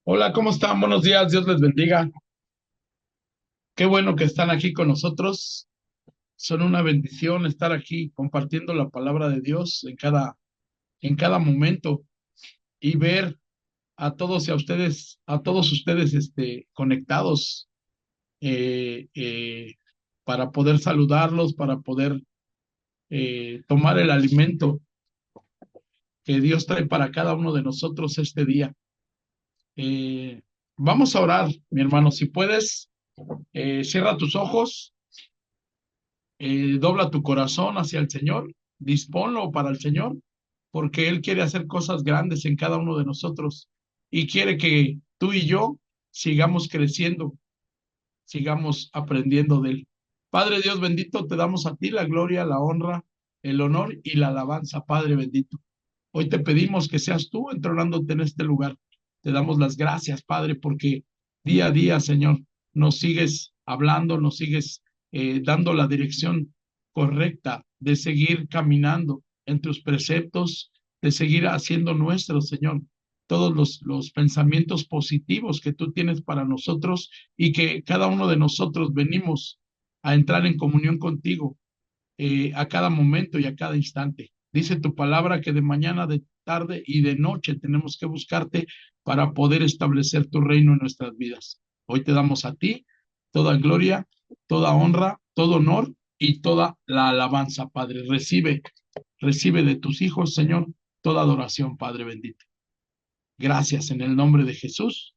Hola, ¿cómo están? Buenos días, Dios les bendiga. Qué bueno que están aquí con nosotros. Son una bendición estar aquí compartiendo la palabra de Dios en cada momento y ver a todos ustedes conectados eh, eh, para poder saludarlos, para poder tomar el alimento que Dios trae para cada uno de nosotros este día. Eh, Vamos a orar, mi hermano. Si puedes, cierra tus ojos. Dobla tu corazón hacia el Señor, disponlo para el Señor, porque Él quiere hacer cosas grandes en cada uno de nosotros y quiere que tú y yo sigamos creciendo, sigamos aprendiendo de Él. Padre Dios bendito, te damos a ti la gloria, la honra, el honor y la alabanza, Padre bendito. Hoy te pedimos que seas tú entronándote en este lugar. Te damos las gracias, Padre, porque día a día, Señor, nos sigues hablando, nos sigues dando la dirección correcta de seguir caminando en tus preceptos, de seguir haciendo nuestro, Señor, todos los pensamientos positivos que tú tienes para nosotros y que cada uno de nosotros venimos a entrar en comunión contigo a cada momento y a cada instante. Dice tu palabra que de mañana, de tarde y de noche tenemos que buscarte para poder establecer tu reino en nuestras vidas. Hoy te damos a ti toda gloria, toda honra, todo honor y toda la alabanza, Padre. Recibe de tus hijos, Señor, toda adoración, Padre bendito. Gracias en el nombre de Jesús.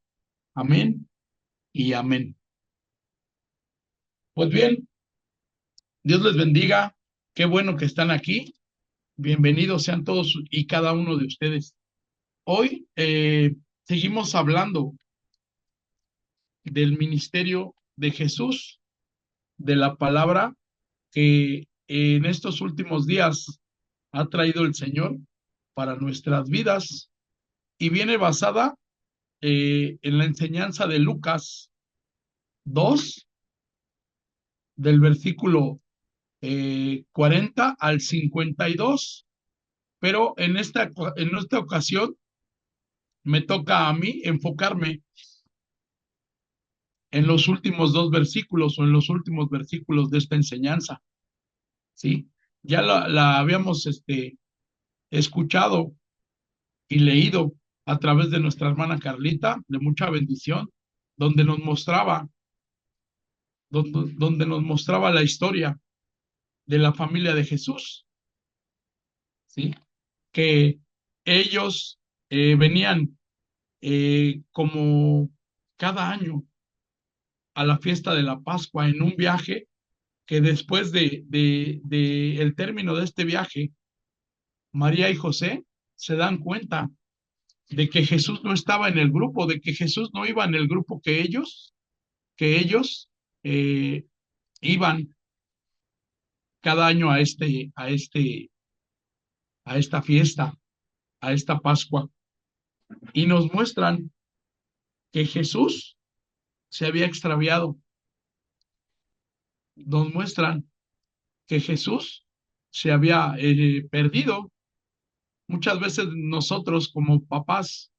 Amén y amén. Pues bien, Dios les bendiga. Qué bueno que están aquí. Bienvenidos sean todos y cada uno de ustedes. Hoy seguimos hablando del ministerio de Jesús, de la palabra que en estos últimos días ha traído el Señor para nuestras vidas y viene basada en la enseñanza de Lucas 2 del versículo 40 al 52, pero en esta ocasión me toca a mí enfocarme en los últimos dos versículos o en los últimos versículos de esta enseñanza, ¿sí? Ya la habíamos escuchado y leído a través de nuestra hermana Carlita, de mucha bendición, donde nos mostraba, donde nos mostraba la historia de la familia de Jesús, ¿sí? Que ellos venían como cada año a la fiesta de la Pascua en un viaje que después de el término de este viaje, María y José se dan cuenta de que Jesús no estaba en el grupo, de que Jesús no iba en el grupo que ellos eh, iban cada año a esta fiesta, a esta Pascua, y nos muestran que Jesús se había extraviado, nos muestran que Jesús se había perdido. Muchas veces nosotros como papás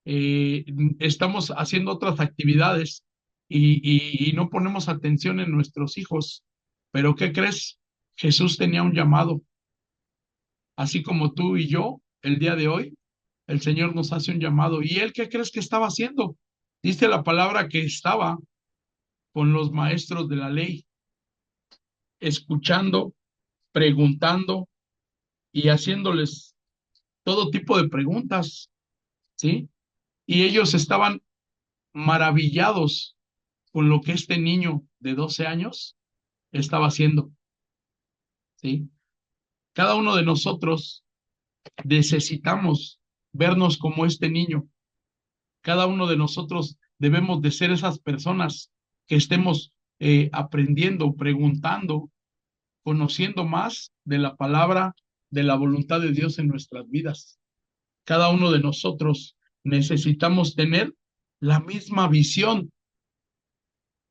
eh, estamos haciendo otras actividades y no ponemos atención en nuestros hijos. Pero ¿qué crees? Jesús tenía un llamado, así como tú y yo, el día de hoy, el Señor nos hace un llamado. ¿Y él qué crees que estaba haciendo? Dice la palabra que estaba con los maestros de la ley, escuchando, preguntando y haciéndoles todo tipo de preguntas, ¿sí? Y ellos estaban maravillados con lo que este niño de 12 años estaba haciendo, ¿sí? Cada uno de nosotros necesitamos vernos como este niño. Cada uno de nosotros debemos de ser esas personas que estemos aprendiendo, preguntando, conociendo más de la palabra, de la voluntad de Dios en nuestras vidas. Cada uno de nosotros necesitamos tener la misma visión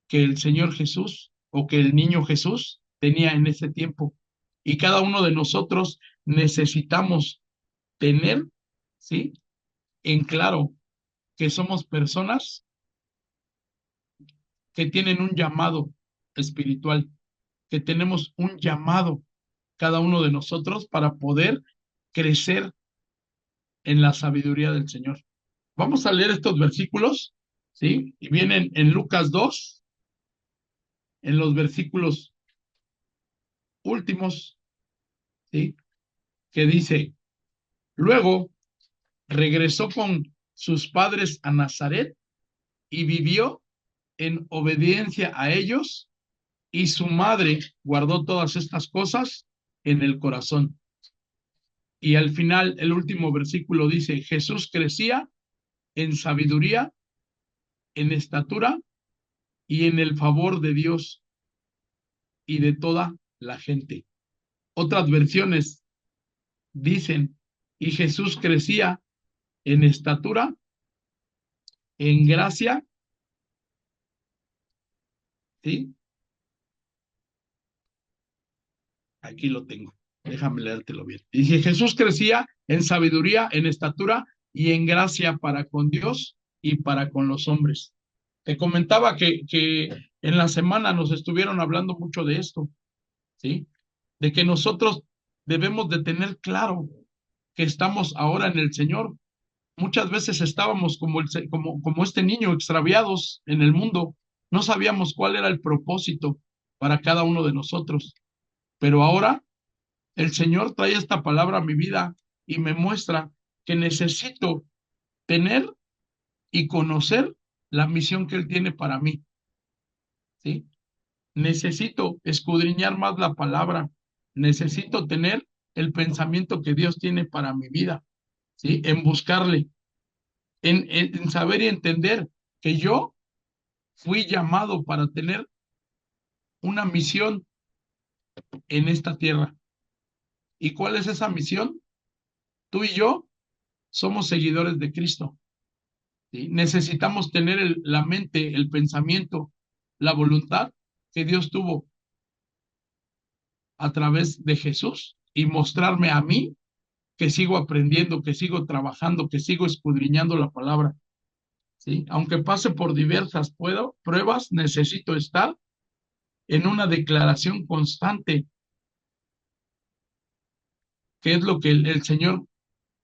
que el Señor Jesús o que el niño Jesús tenía en ese tiempo. Y cada uno de nosotros necesitamos tener, ¿sí? En claro que somos personas que tienen un llamado espiritual, que tenemos un llamado cada uno de nosotros para poder crecer en la sabiduría del Señor. Vamos a leer estos versículos, ¿sí? Y vienen en Lucas 2, en los versículos últimos, ¿sí? Que dice, luego regresó con sus padres a Nazaret y vivió en obediencia a ellos, y su madre guardó todas estas cosas en el corazón. Y al final, el último versículo dice, Jesús crecía en sabiduría, en estatura y en el favor de Dios y de toda la gente. Otras versiones dicen, y Jesús crecía en estatura, en gracia, ¿sí? Aquí lo tengo. Déjame leértelo bien. Dice, Jesús crecía en sabiduría, en estatura y en gracia para con Dios y para con los hombres. Te comentaba que en la semana nos estuvieron hablando mucho de esto, ¿sí? De que nosotros debemos de tener claro que estamos ahora en el Señor. Muchas veces estábamos como este niño extraviados en el mundo. No sabíamos cuál era el propósito para cada uno de nosotros. Pero ahora el Señor trae esta palabra a mi vida y me muestra que necesito tener y conocer la misión que Él tiene para mí, ¿sí? Necesito escudriñar más la palabra, necesito tener el pensamiento que Dios tiene para mi vida, ¿sí? En buscarle, en saber y entender que yo fui llamado para tener una misión en esta tierra. ¿Y cuál es esa misión? Tú y yo somos seguidores de Cristo. ¿Sí? Necesitamos tener la mente, el pensamiento, la voluntad que Dios tuvo a través de Jesús y mostrarme a mí que sigo aprendiendo, que sigo trabajando, que sigo escudriñando la palabra. ¿Sí? Aunque pase por diversas pruebas, necesito estar en una declaración constante, que es lo que el Señor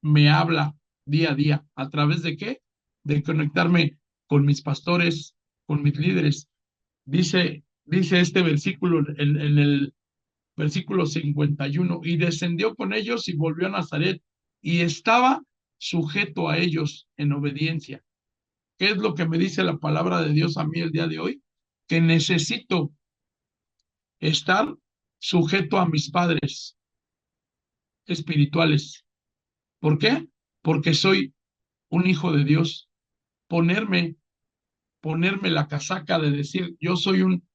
me habla día a día. ¿A través de qué? De conectarme con mis pastores, con mis líderes. Dice este versículo en el versículo 51, y descendió con ellos y volvió a Nazaret y estaba sujeto a ellos en obediencia. ¿Qué es lo que me dice la palabra de Dios a mí el día de hoy? Que necesito estar sujeto a mis padres espirituales. ¿Por qué? Porque soy un hijo de Dios. Ponerme, ponerme la casaca de decir, yo soy un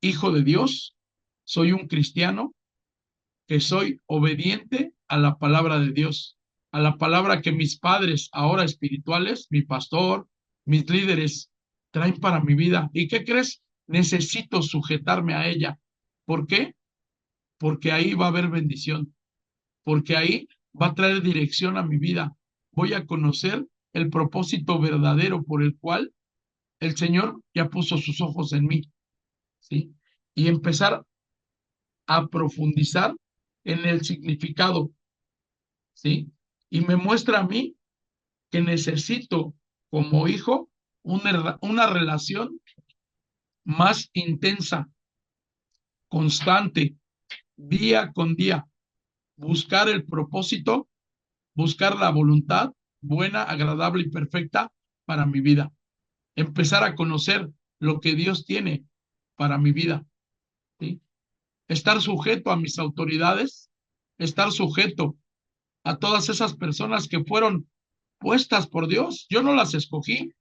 hijo de Dios, soy un cristiano, que soy obediente a la palabra de Dios, a la palabra que mis padres ahora espirituales, mi pastor, mis líderes traen para mi vida. ¿Y qué crees? Necesito sujetarme a ella. ¿Por qué? Porque ahí va a haber bendición, porque ahí va a traer dirección a mi vida. Voy a conocer el propósito verdadero por el cual el Señor ya puso sus ojos en mí, ¿sí? Y empezar a profundizar en el significado, ¿sí? Y me muestra a mí que necesito, como hijo, una relación más intensa, constante, día con día, buscar el propósito, buscar la voluntad buena, agradable y perfecta para mi vida. Empezar a conocer lo que Dios tiene para mi vida, ¿sí? Estar sujeto a mis autoridades, estar sujeto a todas esas personas que fueron puestas por Dios. Yo no las escogí,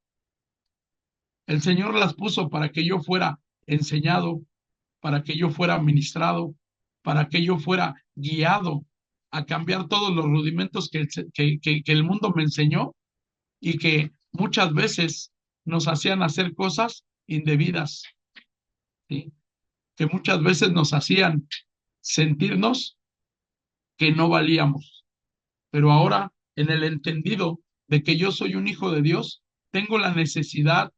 el Señor las puso para que yo fuera enseñado, para que yo fuera ministrado, para que yo fuera guiado a cambiar todos los rudimentos que el mundo me enseñó y que muchas veces nos hacían hacer cosas indebidas, ¿sí? Que muchas veces nos hacían sentirnos que no valíamos. Pero ahora, en el entendido de que yo soy un hijo de Dios, tengo la necesidad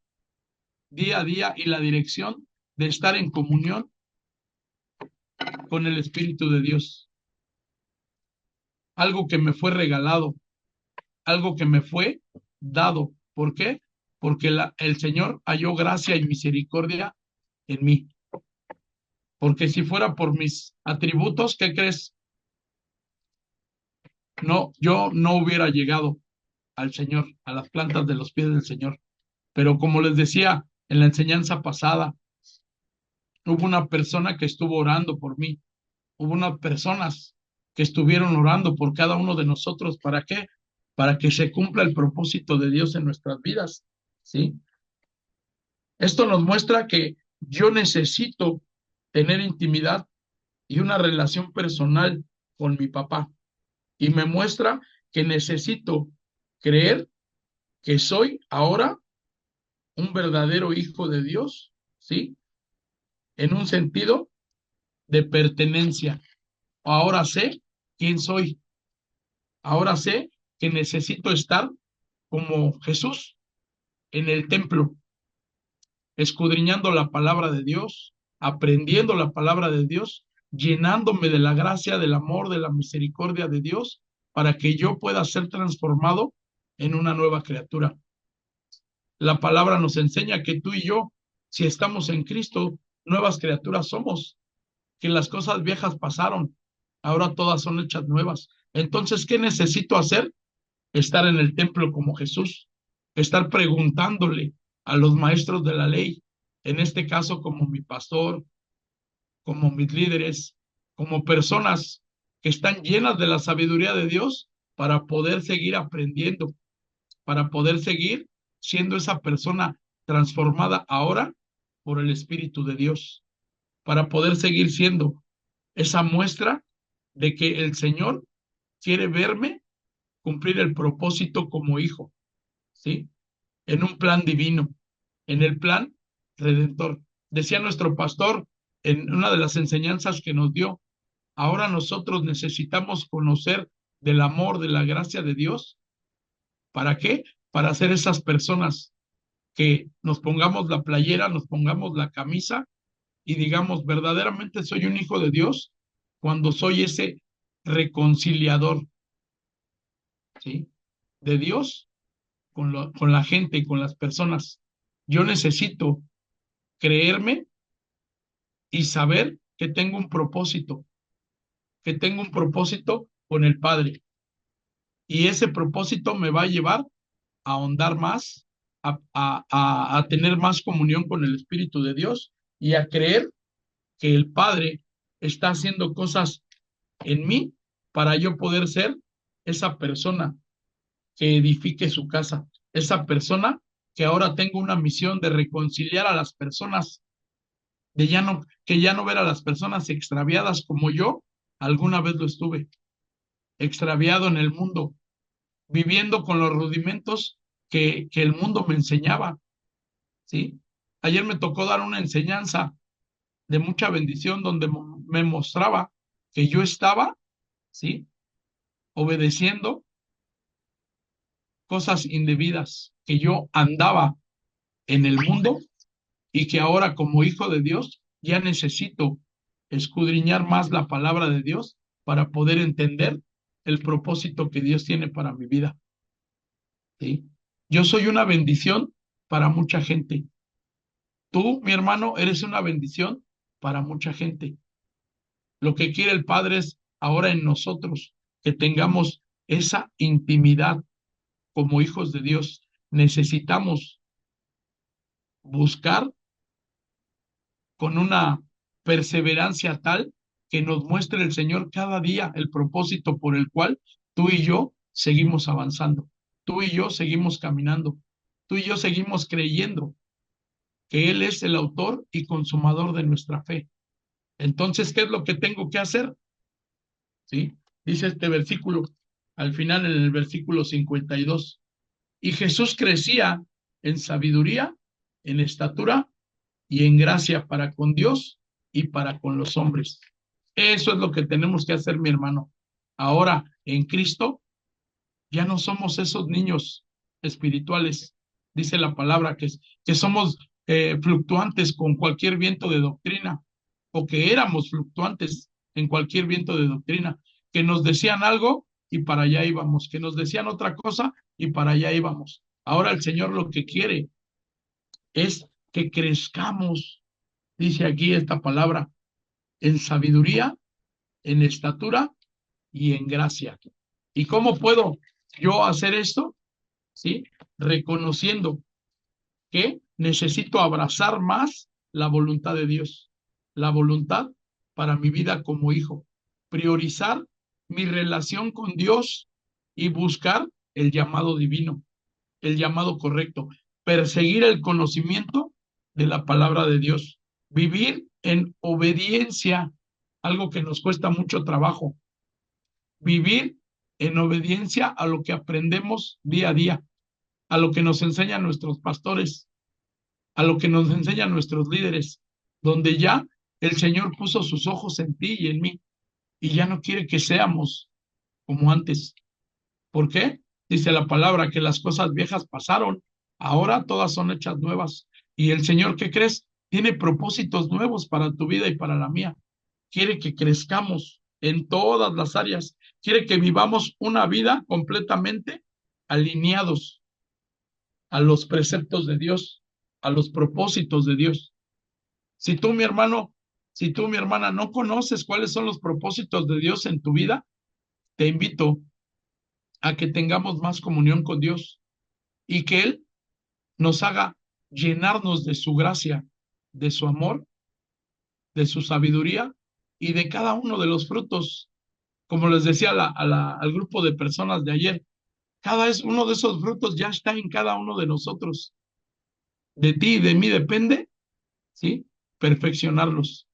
día a día y la dirección de estar en comunión con el Espíritu de Dios. Algo que me fue regalado, algo que me fue dado. ¿Por qué? Porque el Señor halló gracia y misericordia en mí. Porque si fuera por mis atributos, ¿qué crees? No, yo no hubiera llegado al Señor, a las plantas de los pies del Señor. Pero como les decía en la enseñanza pasada, hubo una persona que estuvo orando por mí, hubo unas personas que estuvieron orando por cada uno de nosotros. ¿Para qué? Para que se cumpla el propósito de Dios en nuestras vidas, ¿sí? Esto nos muestra que yo necesito tener intimidad y una relación personal con mi papá. Y me muestra que necesito creer que soy ahora un verdadero hijo de Dios, ¿sí? En un sentido de pertenencia. Ahora sé quién soy. Ahora sé que necesito estar como Jesús en el templo, escudriñando la palabra de Dios, aprendiendo la palabra de Dios, llenándome de la gracia, del amor, de la misericordia de Dios, para que yo pueda ser transformado en una nueva criatura. La palabra nos enseña que tú y yo, si estamos en Cristo, nuevas criaturas somos, que las cosas viejas pasaron, ahora todas son hechas nuevas. Entonces, ¿qué necesito hacer? Estar en el templo como Jesús, estar preguntándole a los maestros de la ley, en este caso como mi pastor, como mis líderes, como personas que están llenas de la sabiduría de Dios para poder seguir aprendiendo, para poder seguir siendo esa persona transformada ahora por el Espíritu de Dios, para poder seguir siendo esa muestra de que el Señor quiere verme cumplir el propósito como hijo, ¿sí? En un plan divino, en el plan redentor. Decía nuestro pastor en una de las enseñanzas que nos dio, ahora nosotros necesitamos conocer del amor, de la gracia de Dios. ¿Para qué? Para ser esas personas que nos pongamos la playera, nos pongamos la camisa y digamos, verdaderamente soy un hijo de Dios cuando soy ese reconciliador, ¿sí? De Dios con la gente y con las personas. Yo necesito creerme y saber que tengo un propósito con el Padre. Y ese propósito me va a llevar a ahondar más, a tener más comunión con el Espíritu de Dios y a creer que el Padre está haciendo cosas en mí para yo poder ser esa persona que edifique su casa, esa persona que ahora tengo una misión de reconciliar a las personas, de ya no, que ya no ver a las personas extraviadas como yo alguna vez lo estuve, extraviado en el mundo, viviendo con los rudimentos que el mundo me enseñaba, ¿sí? Ayer me tocó dar una enseñanza de mucha bendición donde me mostraba que yo estaba, ¿sí? Obedeciendo cosas indebidas, que yo andaba en el mundo y que ahora como hijo de Dios ya necesito escudriñar más la palabra de Dios para poder entender el propósito que Dios tiene para mi vida, ¿sí? Yo soy una bendición para mucha gente. Tú, mi hermano, eres una bendición para mucha gente. Lo que quiere el Padre es ahora en nosotros que tengamos esa intimidad como hijos de Dios. Necesitamos buscar con una perseverancia tal que nos muestre el Señor cada día el propósito por el cual tú y yo seguimos avanzando, tú y yo seguimos caminando, tú y yo seguimos creyendo que Él es el autor y consumador de nuestra fe. Entonces, ¿qué es lo que tengo que hacer? ¿Sí? Dice este versículo, al final en el versículo 52, y Jesús crecía en sabiduría, en estatura y en gracia para con Dios y para con los hombres. Eso es lo que tenemos que hacer, mi hermano. Ahora, en Cristo, Ya no somos esos niños espirituales, dice la palabra, que somos fluctuantes con cualquier viento de doctrina, o que éramos fluctuantes en cualquier viento de doctrina, que nos decían algo y para allá íbamos, que nos decían otra cosa y para allá íbamos. Ahora el Señor lo que quiere es que crezcamos, dice aquí esta palabra, en sabiduría, en estatura y en gracia. ¿Y cómo puedo yo hacer esto? ¿Sí? Reconociendo que necesito abrazar más la voluntad de Dios, la voluntad para mi vida como hijo, priorizar mi relación con Dios y buscar el llamado divino, el llamado correcto, perseguir el conocimiento de la palabra de Dios, vivir en obediencia, algo que nos cuesta mucho trabajo, vivir en obediencia a lo que aprendemos día a día, a lo que nos enseñan nuestros pastores, a lo que nos enseñan nuestros líderes, donde ya el Señor puso sus ojos en ti y en mí, y ya no quiere que seamos como antes. ¿Por qué? Dice la palabra que las cosas viejas pasaron, ahora todas son hechas nuevas. Y el Señor, ¿qué crees? Tiene propósitos nuevos para tu vida y para la mía. Quiere que crezcamos en todas las áreas. Quiere que vivamos una vida completamente alineados a los preceptos de Dios, a los propósitos de Dios. Si tú, mi hermano, si tú, mi hermana, no conoces cuáles son los propósitos de Dios en tu vida, te invito a que tengamos más comunión con Dios y que Él nos haga llenarnos de su gracia, de su amor, de su sabiduría y de cada uno de los frutos. Como les decía al grupo de personas de ayer, cada uno de esos frutos ya está en cada uno de nosotros. De ti y de mí depende, ¿sí? Perfeccionarlos.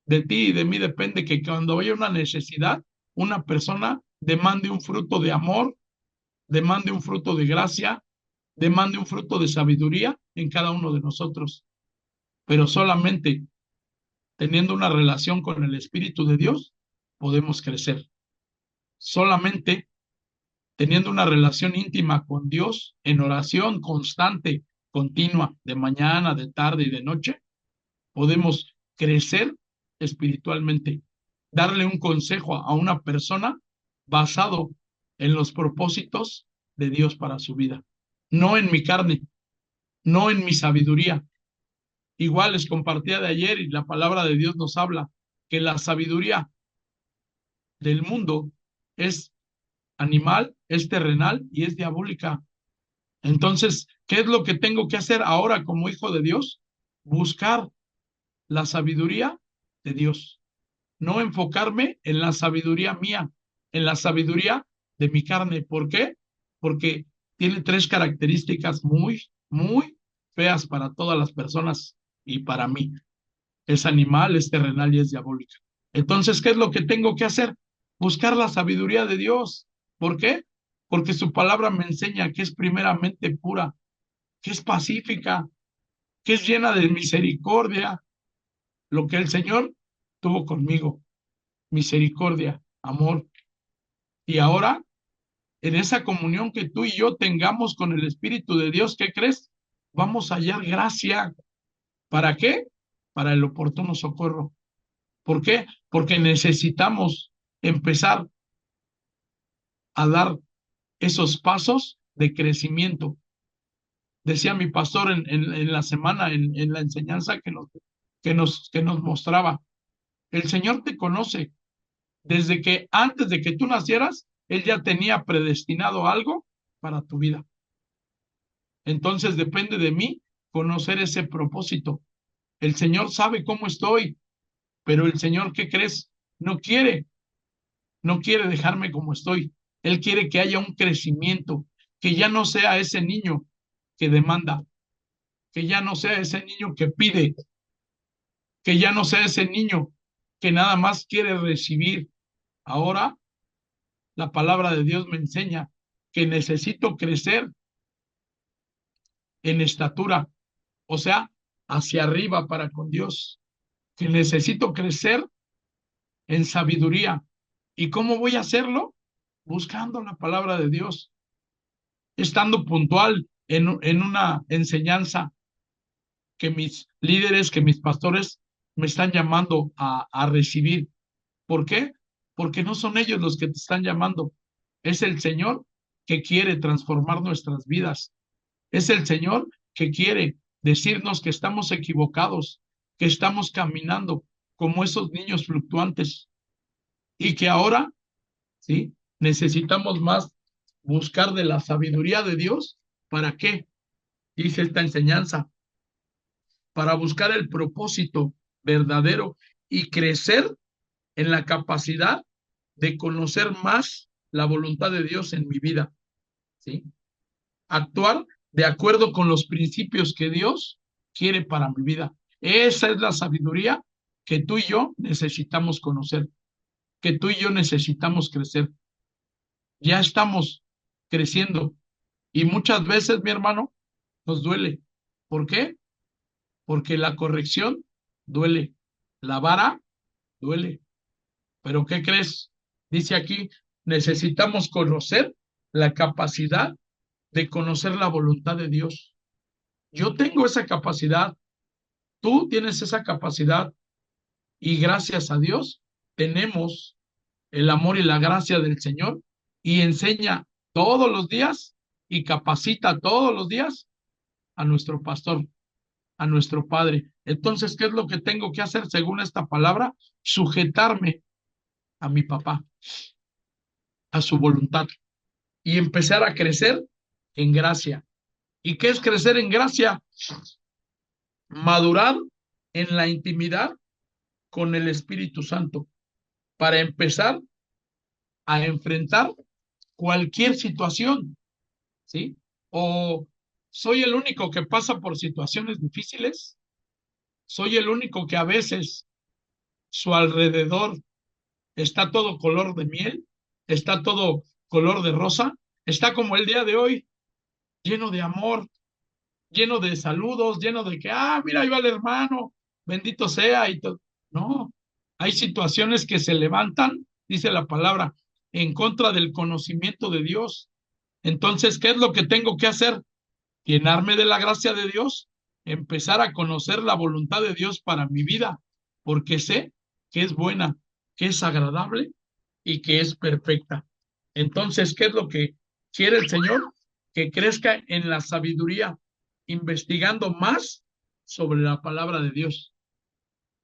De ti y de mí depende que cuando haya una necesidad, una persona demande un fruto de amor, demande un fruto de gracia, demande un fruto de sabiduría en cada uno de nosotros. Pero solamente teniendo una relación con el Espíritu de Dios, podemos crecer. Solamente teniendo una relación íntima con Dios en oración constante, continua, de mañana, de tarde y de noche, podemos crecer espiritualmente, darle un consejo a una persona basado en los propósitos de Dios para su vida, no en mi carne, no en mi sabiduría. Igual les compartía de ayer y la palabra de Dios nos habla que la sabiduría del mundo es animal, es terrenal y es diabólica. Entonces, ¿qué es lo que tengo que hacer ahora como hijo de Dios? Buscar la sabiduría de Dios, no enfocarme en la sabiduría mía, en la sabiduría de mi carne. ¿Por qué? Porque tiene tres características muy feas para todas las personas y para mí. Es animal, es terrenal y es diabólica. Entonces, ¿qué es lo que tengo que hacer? Buscar la sabiduría de Dios. ¿Por qué? Porque su palabra me enseña que es primeramente pura, que es pacífica, que es llena de misericordia, lo que el Señor tuvo conmigo, misericordia, amor. Y ahora, en esa comunión que tú y yo tengamos con el Espíritu de Dios, ¿qué crees? Vamos a hallar gracia. ¿Para qué? Para el oportuno socorro. ¿Por qué? Porque necesitamos empezar a dar esos pasos de crecimiento. Decía mi pastor en la semana, en la enseñanza que nos mostraba, el Señor te conoce desde que antes de que tú nacieras, Él ya tenía predestinado algo para tu vida. Entonces depende de mí conocer ese propósito. El Señor sabe cómo estoy, pero el Señor, ¿qué crees? No quiere dejarme como estoy. Él quiere que haya un crecimiento, que ya no sea ese niño que demanda, que ya no sea ese niño que pide, que ya no sea ese niño que nada más quiere recibir. Ahora la palabra de Dios me enseña que necesito crecer en estatura, o sea, hacia arriba para con Dios, que necesito crecer en sabiduría. ¿Y cómo voy a hacerlo? buscando la palabra de Dios, estando puntual en una enseñanza que mis líderes, que mis pastores me están llamando a recibir. ¿Por qué? Porque no son ellos los que te están llamando, es el Señor que quiere transformar nuestras vidas. Es el Señor que quiere decirnos que estamos equivocados, que estamos caminando como esos niños fluctuantes y que ahora, ¿sí? Necesitamos más buscar de la sabiduría de Dios. ¿Para qué? Dice esta enseñanza, para buscar el propósito verdadero y crecer en la capacidad de conocer más la voluntad de Dios en mi vida, ¿sí? Actuar de acuerdo con los principios que Dios quiere para mi vida. Esa es la sabiduría que tú y yo necesitamos conocer, que tú y yo necesitamos crecer. Ya estamos creciendo y muchas veces, mi hermano, nos duele. ¿Por qué? Porque la corrección duele, la vara duele. Pero ¿qué crees? Dice aquí, necesitamos conocer la capacidad de conocer la voluntad de Dios. Yo tengo esa capacidad, tú tienes esa capacidad y gracias a Dios tenemos el amor y la gracia del Señor y enseña todos los días y capacita todos los días a nuestro pastor, a nuestro padre. Entonces, ¿qué es lo que tengo que hacer según esta palabra? Sujetarme a mi papá, a su voluntad y empezar a crecer en gracia. ¿Y qué es crecer en gracia? Madurar en la intimidad con el Espíritu Santo para empezar a enfrentar cualquier situación, ¿sí? O soy el único que pasa por situaciones difíciles, soy el único que a veces su alrededor está todo color de miel, está todo color de rosa, está como el día de hoy, lleno de amor, lleno de saludos, lleno de que, mira, ahí va el hermano, bendito sea y todo. No, hay situaciones que se levantan, dice la palabra, en contra del conocimiento de Dios. Entonces, ¿qué es lo que tengo que hacer? Llenarme de la gracia de Dios, empezar a conocer la voluntad de Dios para mi vida, porque sé que es buena, que es agradable y que es perfecta. Entonces, ¿qué es lo que quiere el Señor? Que crezca en la sabiduría, investigando más sobre la palabra de Dios,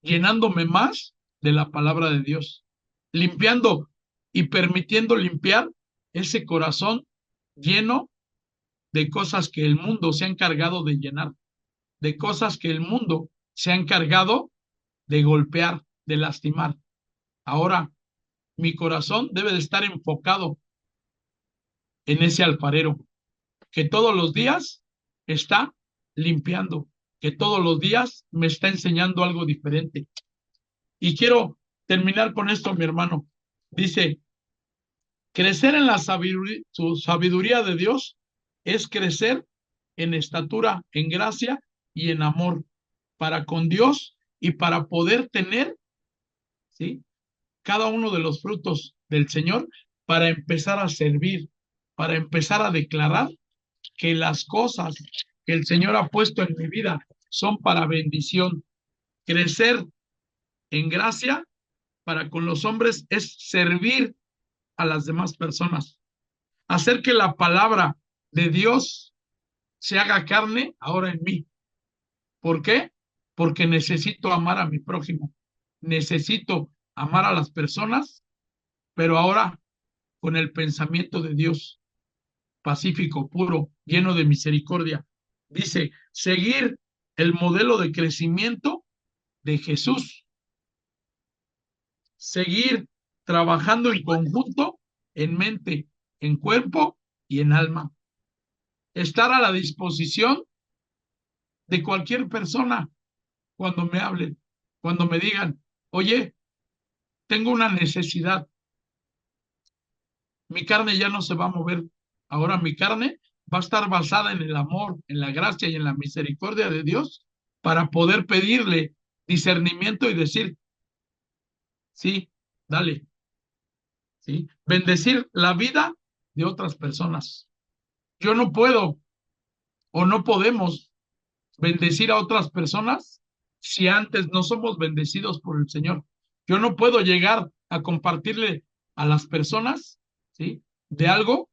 llenándome más de la palabra de Dios, limpiando y permitiendo limpiar ese corazón lleno de cosas que el mundo se ha encargado de llenar, de cosas que el mundo se ha encargado de golpear, de lastimar. Ahora, mi corazón debe de estar enfocado en ese alfarero, que todos los días está limpiando, que todos los días me está enseñando algo diferente. Y quiero terminar con esto, mi hermano. Dice, crecer en la sabiduría, su sabiduría de Dios es crecer en estatura, en gracia y en amor para con Dios y para poder tener, ¿sí? Cada uno de los frutos del Señor para empezar a servir, para empezar a declarar que las cosas que el Señor ha puesto en mi vida son para bendición. Crecer en gracia para con los hombres es servir a las demás personas, hacer que la palabra de Dios se haga carne ahora en mí. ¿Por qué? Porque necesito amar a mi prójimo, necesito amar a las personas, pero ahora con el pensamiento de Dios, pacífico, puro, lleno de misericordia. Dice, seguir el modelo de crecimiento de Jesús, seguir trabajando en conjunto, en mente, en cuerpo y en alma. Estar a la disposición de cualquier persona cuando me hablen, cuando me digan, oye, tengo una necesidad, mi carne ya no se va a mover, ahora mi carne va a estar basada en el amor, en la gracia y en la misericordia de Dios para poder pedirle discernimiento y decir, sí, dale, ¿sí? Bendecir la vida de otras personas. Yo no puedo o no podemos bendecir a otras personas si antes no somos bendecidos por el Señor. Yo no puedo llegar a compartirle a las personas, ¿sí? De algo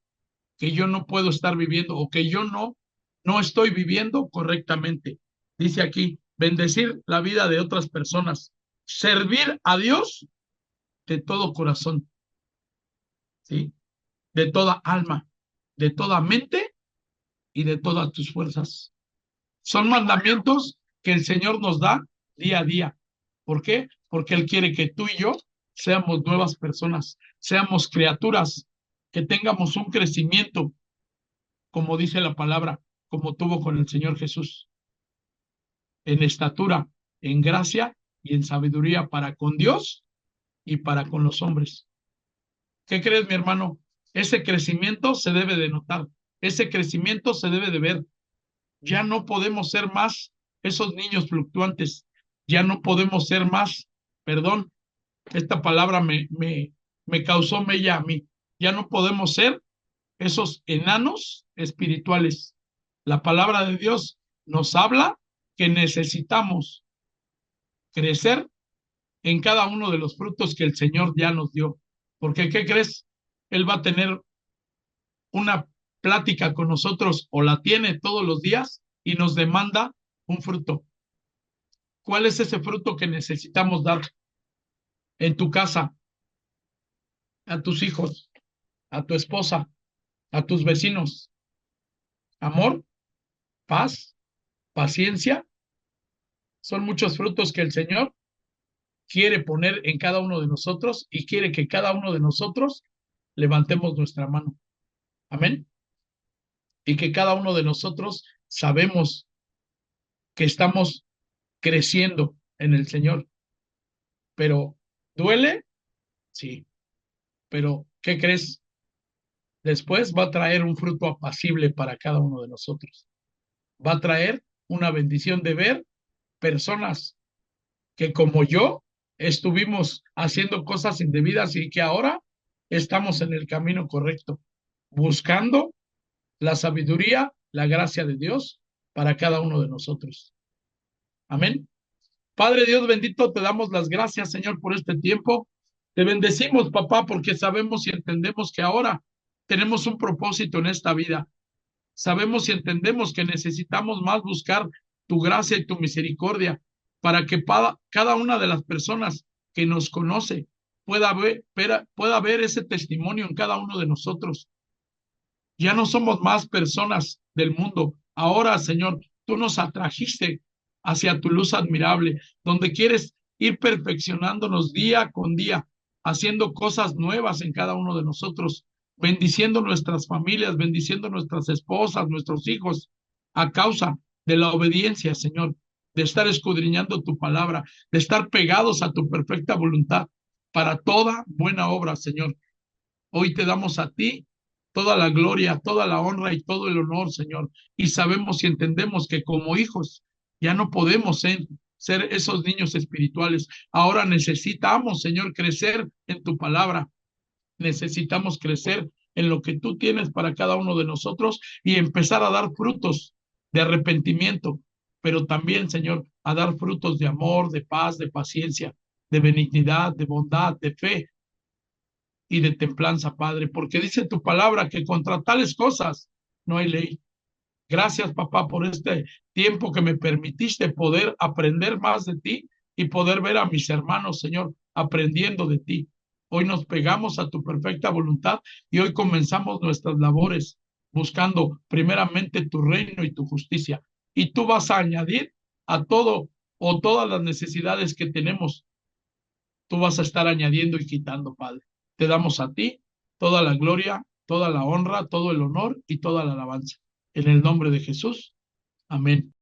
que yo no puedo estar viviendo o que yo no estoy viviendo correctamente. Dice aquí, bendecir la vida de otras personas, servir a Dios de todo corazón, ¿sí? De toda alma, de toda mente y de todas tus fuerzas. Son mandamientos que el Señor nos da día a día. ¿Por qué? Porque Él quiere que tú y yo seamos nuevas personas, seamos criaturas, que tengamos un crecimiento, como dice la palabra, como tuvo con el Señor Jesús, en estatura, en gracia y en sabiduría para con Dios y para con los hombres. ¿Qué crees, mi hermano? Ese crecimiento se debe de notar, ese crecimiento se debe de ver. Ya no podemos ser más esos niños fluctuantes, ya no podemos ser más, perdón, esta palabra me causó mella a mí, ya no podemos ser esos enanos espirituales. La palabra de Dios nos habla que necesitamos crecer en cada uno de los frutos que el Señor ya nos dio. Porque, ¿qué crees? Él va a tener una plática con nosotros o la tiene todos los días y nos demanda un fruto. ¿Cuál es ese fruto que necesitamos dar en tu casa, a tus hijos, a tu esposa, a tus vecinos? Amor, paz, paciencia. Son muchos frutos que el Señor quiere poner en cada uno de nosotros y quiere que cada uno de nosotros levantemos nuestra mano. Amén. Y que cada uno de nosotros sabemos que estamos creciendo en el Señor. Pero, ¿duele? Sí. Pero, ¿qué crees? Después va a traer un fruto apacible para cada uno de nosotros. Va a traer una bendición de ver personas que como yo estuvimos haciendo cosas indebidas y que ahora estamos en el camino correcto, buscando la sabiduría, la gracia de Dios para cada uno de nosotros. Amén. Padre Dios bendito, te damos las gracias, Señor, por este tiempo. Te bendecimos, papá, porque sabemos y entendemos que ahora tenemos un propósito en esta vida. Sabemos y entendemos que necesitamos más buscar tu gracia y tu misericordia para que cada una de las personas que nos conoce pueda ver ese testimonio en cada uno de nosotros. Ya no somos más personas del mundo. Ahora, Señor, tú nos atrajiste hacia tu luz admirable, donde quieres ir perfeccionándonos día con día, haciendo cosas nuevas en cada uno de nosotros, bendiciendo nuestras familias, bendiciendo nuestras esposas, nuestros hijos, a causa de la obediencia, Señor, de estar escudriñando tu palabra, de estar pegados a tu perfecta voluntad para toda buena obra, Señor. Hoy te damos a ti toda la gloria, toda la honra y todo el honor, Señor. Y sabemos y entendemos que como hijos ya no podemos ser esos niños espirituales. Ahora necesitamos, Señor, crecer en tu palabra. Necesitamos crecer en lo que tú tienes para cada uno de nosotros y empezar a dar frutos de arrepentimiento, pero también, Señor, a dar frutos de amor, de paz, de paciencia, de benignidad, de bondad, de fe y de templanza, Padre, porque dice tu palabra que contra tales cosas no hay ley. Gracias, papá, por este tiempo que me permitiste poder aprender más de ti y poder ver a mis hermanos, Señor, aprendiendo de ti. Hoy nos pegamos a tu perfecta voluntad y hoy comenzamos nuestras labores buscando primeramente tu reino y tu justicia. Y tú vas a añadir a todo o todas las necesidades que tenemos, tú vas a estar añadiendo y quitando, Padre. Te damos a ti toda la gloria, toda la honra, todo el honor y toda la alabanza. En el nombre de Jesús. Amén.